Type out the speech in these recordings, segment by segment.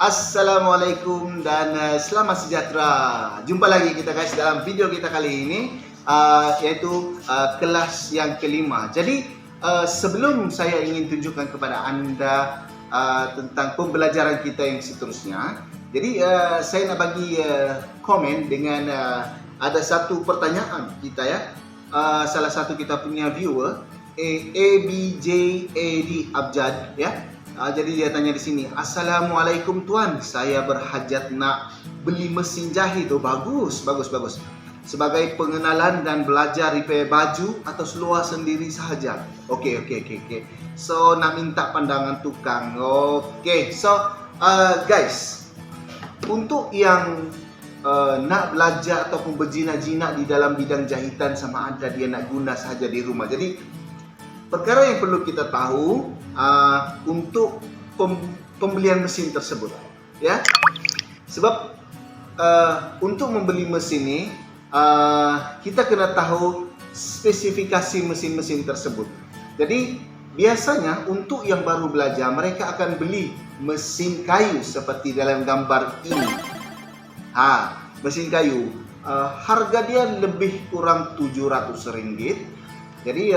Assalamualaikum dan selamat sejahtera. Jumpa lagi kita guys dalam video kita kali ini, yaitu kelas yang kelima. Jadi sebelum saya ingin tunjukkan kepada anda tentang pembelajaran kita yang seterusnya, jadi saya nak bagi komen dengan ada satu pertanyaan kita ya. Salah satu kita punya viewer ABJAD Abjad ya. Jadi dia tanya di sini, Assalamualaikum tuan, saya berhajat nak beli mesin jahit. Oh bagus. Sebagai pengenalan dan belajar repair baju atau seluar sendiri sahaja. Okey. So nak minta pandangan tukang. Okey. So guys, untuk yang nak belajar ataupun berjinak-jinak di dalam bidang jahitan, sama ada dia nak guna sahaja di rumah. Jadi perkara yang perlu kita tahu untuk pembelian mesin tersebut, ya. Sebab untuk membeli mesin ini kita kena tahu spesifikasi mesin-mesin tersebut. Jadi biasanya untuk yang baru belajar, mereka akan beli mesin kayu seperti dalam gambar ini. Mesin kayu, harga dia lebih kurang RM700. Jadi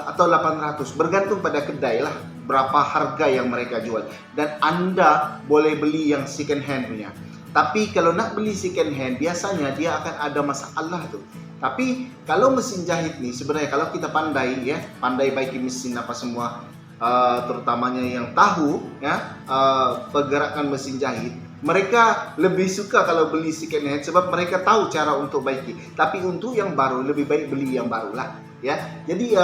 atau 800, bergantung pada kedai lah berapa harga yang mereka jual. Dan anda boleh beli yang second hand punya. Tapi kalau nak beli second hand, biasanya dia akan ada masalah tuh. Tapi kalau mesin jahit nih, sebenarnya kalau kita pandai ya, pandai baiki mesin apa semua, terutamanya yang tahu ya pergerakan mesin jahit, mereka lebih suka kalau beli second hand sebab mereka tahu cara untuk baiki. Tapi untuk yang baru lebih baik beli yang baru lah. Ya, jadi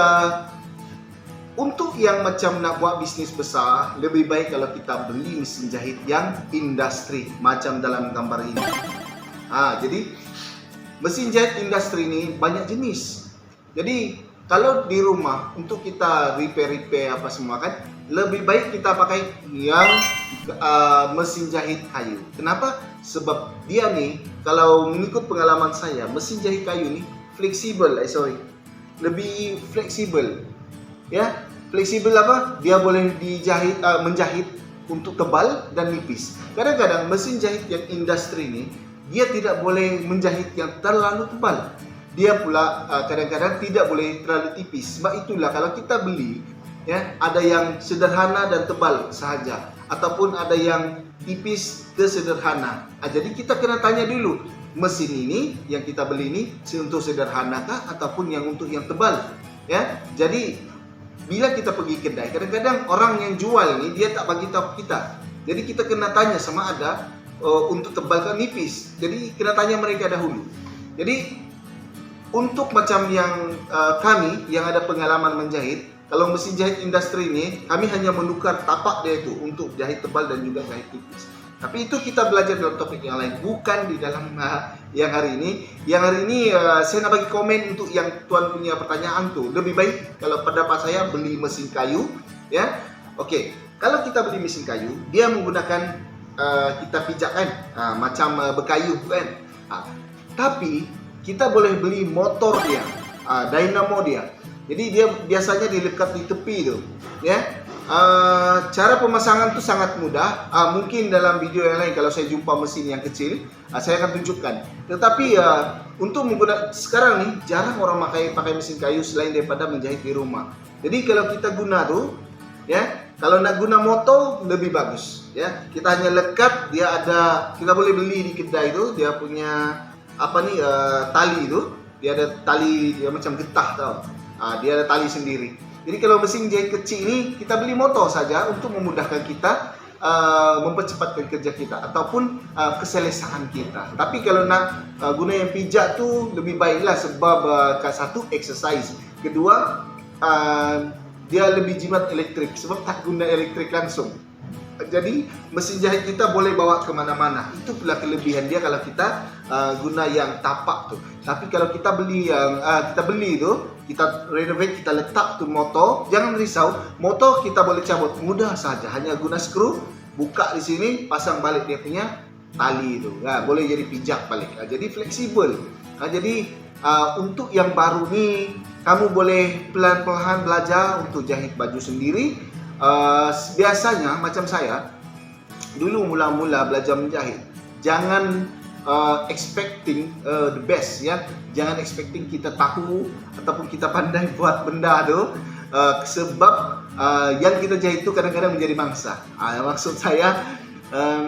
untuk yang macam nak buat bisnis besar, lebih baik kalau kita beli mesin jahit yang industri macam dalam gambar ini. Jadi mesin jahit industri ini banyak jenis. Jadi kalau di rumah untuk kita repair apa semua kan, lebih baik kita pakai yang mesin jahit kayu. Kenapa? Sebab dia nih, kalau mengikut pengalaman saya, mesin jahit kayu nih fleksibel, lebih fleksibel ya. Fleksibel apa? Dia boleh dijahit, menjahit untuk tebal dan nipis. Kadang-kadang mesin jahit yang industri ini dia tidak boleh menjahit yang terlalu tebal. Dia pula kadang-kadang tidak boleh terlalu tipis. Sebab itulah kalau kita beli ya, ada yang sederhana dan tebal sahaja, ataupun ada yang tipis ke sederhana. Jadi kita kena tanya dulu, mesin ini yang kita beli ini untuk sederhana kah ataupun yang untuk yang tebal ya. Jadi bila kita pergi kedai, kadang-kadang orang yang jual ini dia tak bagi tahu kita. Jadi kita kena tanya sama ada untuk tebal kah nipis. Jadi kena tanya mereka dahulu. Jadi untuk macam yang kami yang ada pengalaman menjahit, kalau mesin jahit industri ini kami hanya menukar tapak dia itu untuk jahit tebal dan juga jahit tipis. Tapi itu kita belajar dalam topik yang lain, bukan di dalam yang hari ini. Yang hari ini saya nak bagi komen untuk yang tuan punya pertanyaan tuh. Lebih baik kalau pendapat saya beli mesin kayu, ya. Okey, kalau kita beli mesin kayu, dia menggunakan kita pijak kan, macam berkayu kan. Tapi kita boleh beli motor dia, dynamo dia. Jadi dia biasanya dilekat di tepi tuh, ya. Cara pemasangan tu sangat mudah. Mungkin dalam video yang lain kalau saya jumpa mesin yang kecil, saya akan tunjukkan. Tetapi untuk menggunakan sekarang ni jarang orang pakai mesin kayu selain daripada menjahit di rumah. Jadi kalau kita guna tu, ya, kalau nak guna motor lebih bagus, ya. Kita hanya lekat, dia ada, kita boleh beli di kedai tu, dia punya apa ni tali tu, dia ada tali dia macam getah tau. Dia ada tali sendiri. Jadi kalau mesin jahit kecil ini kita beli motor saja untuk memudahkan kita mempercepatkan kerja kita ataupun keselesaan kita. Tapi kalau nak guna yang pijak tu lebih baiklah sebab satu exercise, kedua dia lebih jimat elektrik sebab tak guna elektrik langsung. Jadi mesin jahit kita boleh bawa ke mana-mana. Itu pula kelebihan dia kalau kita guna yang tapak tu. Tapi kalau kita beli yang kita beli tu, kita renovate, kita letak tu motor, jangan risau, motor kita boleh cabut mudah saja, hanya guna skru, buka di sini, pasang balik dia punya tali tu. Boleh jadi pijak balik. Jadi fleksibel. Jadi untuk yang baru ni, kamu boleh pelan-pelan belajar untuk jahit baju sendiri. Biasanya macam saya dulu mula-mula belajar menjahit, jangan expecting the best ya. Jangan expecting kita tahu ataupun kita pandai buat benda tu, sebab yang kita jahit itu kadang-kadang menjadi mangsa. Maksud saya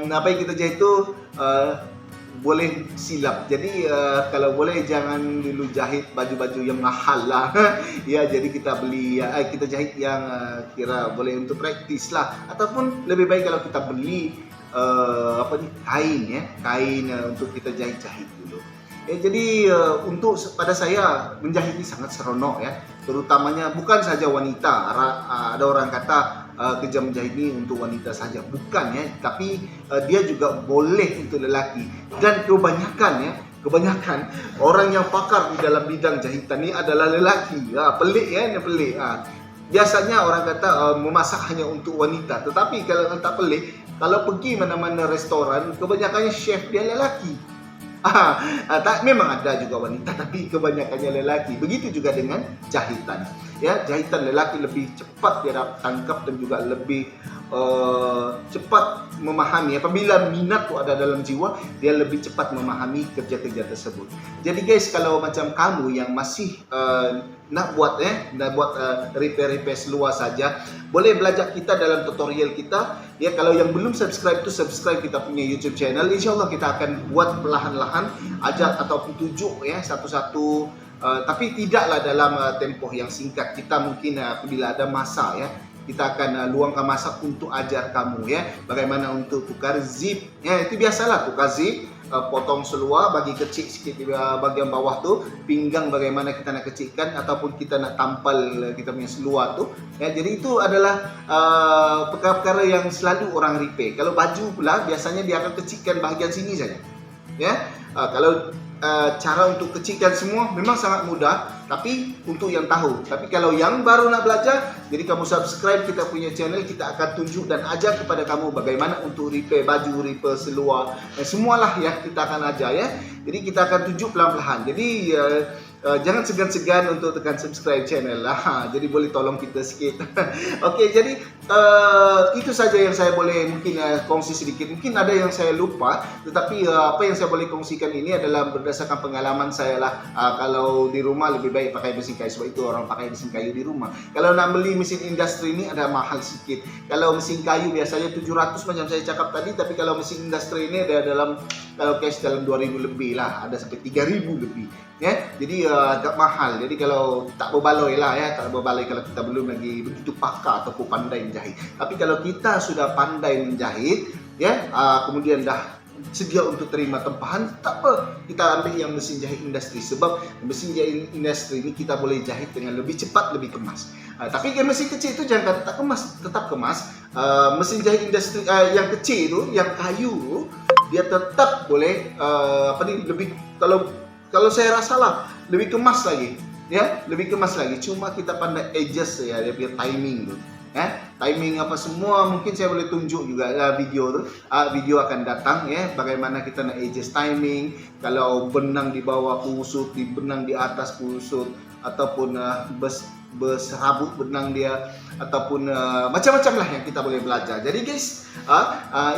apa yang kita jahit itu boleh silap. Jadi kalau boleh jangan dulu jahit baju-baju yang mahal lah. Ya, jadi kita beli kita jahit yang kira boleh untuk praktis lah, ataupun lebih baik kalau kita beli kain ya, kain untuk kita jahit-jahit dulu. Jadi untuk pada saya menjahit ini sangat seronok ya, terutamanya bukan saja wanita. Ada orang kata kerja menjahit ini untuk wanita saja, bukan ya, tapi dia juga boleh untuk lelaki. Dan kebanyakan orang yang pakar di dalam bidang jahitan ini adalah lelaki. Pelik ya, ini pelik. Biasanya orang kata memasak hanya untuk wanita, tetapi kalau tak pelik, kalau pergi mana-mana restoran, kebanyakannya chef dia lelaki. Memang ada juga wanita, tapi kebanyakannya lelaki. Begitu juga dengan jahitan. Ya, jahitan lelaki lebih cepat dia dapat tangkap dan juga lebih cepat memahami. Apabila minat tu ada dalam jiwa, dia lebih cepat memahami kerja-kerja tersebut. Jadi guys, kalau macam kamu yang masih nak buat repair seluar saja, boleh belajar kita dalam tutorial kita. Ya, kalau yang belum subscribe tu subscribe kita punya YouTube channel. InsyaAllah kita akan buat perlahan-lahan, ajak ataupun tunjuk ya satu-satu. Tapi tidaklah dalam tempoh yang singkat. Kita mungkin apabila ada masa ya, kita akan luangkan masa untuk ajar kamu ya, bagaimana untuk tukar zip. Ya, itu biasalah tukar zip, potong seluar, bagi kecil sikit di bahagian bawah tu, pinggang bagaimana kita nak kecilkan ataupun kita nak tampal kita punya seluar tu. Ya, jadi itu adalah perkara-perkara yang selalu orang repair. Kalau baju pula biasanya dia akan kecilkan bahagian sini saja. Ya, kalau cara untuk kecilkan semua memang sangat mudah, tapi untuk yang tahu. Tapi kalau yang baru nak belajar, jadi kamu subscribe kita punya channel, kita akan tunjuk dan ajar kepada kamu bagaimana untuk repair baju, repair seluar, semualah yang kita akan ajar ya. Jadi kita akan tunjuk pelan-pelan. Jadi jangan segan-segan untuk tekan subscribe channel lah. Jadi boleh tolong kita sikit. Okey, jadi itu saja yang saya boleh mungkin kongsi sedikit. Mungkin ada yang saya lupa, tetapi apa yang saya boleh kongsikan ini adalah berdasarkan pengalaman saya lah. Kalau di rumah lebih baik pakai mesin kayu, sebab itu orang pakai mesin kayu di rumah. Kalau nak beli mesin industri ini ada mahal sikit. Kalau mesin kayu biasanya 700 macam saya cakap tadi, tapi kalau mesin industri ini ada dalam, kalau cash dalam 2000 lebih lah, ada sampai 3000 lebih. Ya, jadi agak mahal. Jadi kalau tak berbaloi lah ya, tak berbaloi kalau kita belum lagi begitu pakar ataupun pandai menjahit. Tapi kalau kita sudah pandai menjahit, ya, kemudian dah sedia untuk terima tempahan, tak apa, kita ambil yang mesin jahit industri. Sebab mesin jahit industri ini kita boleh jahit dengan lebih cepat, lebih kemas. Tapi yang mesin kecil itu jangan tak kemas, tetap kemas. Mesin jahit industri yang kecil itu, yang kayu, dia tetap boleh lebih, kalau saya rasa lah lebih kemas lagi, ya, lebih kemas lagi. Cuma kita pandai adjust ya, dia punya timing tu, ya, timing apa semua. Mungkin saya boleh tunjuk juga video tu, video akan datang ya, bagaimana kita nak adjust timing. Kalau benang di bawah kusut, benang di atas kusut, ataupun berserabut benang dia, ataupun macam-macam lah yang kita boleh belajar. Jadi guys,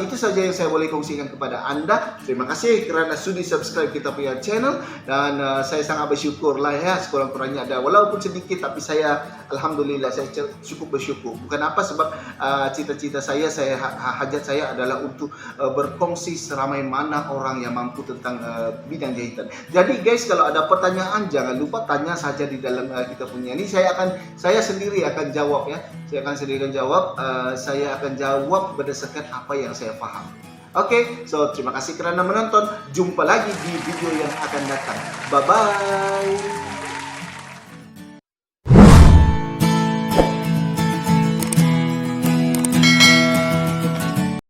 itu saja yang saya boleh kongsikan kepada anda. Terima kasih kerana sudi subscribe kita punya channel, dan saya sangat bersyukur lah ya, sekurang-kurangnya ada walaupun sedikit, tapi saya alhamdulillah saya cukup bersyukur. Bukan apa, sebab cita-cita saya hajat saya adalah untuk berkongsi seramai mana orang yang mampu tentang bidang jahitan. Jadi guys, kalau ada pertanyaan jangan lupa tanya saja di dalam kita punya ini. Saya sendiri akan jawab ya. Saya akan jawab berdasarkan apa yang saya faham. Oke, so terima kasih kerana menonton. Jumpa lagi di video yang akan datang. Bye bye.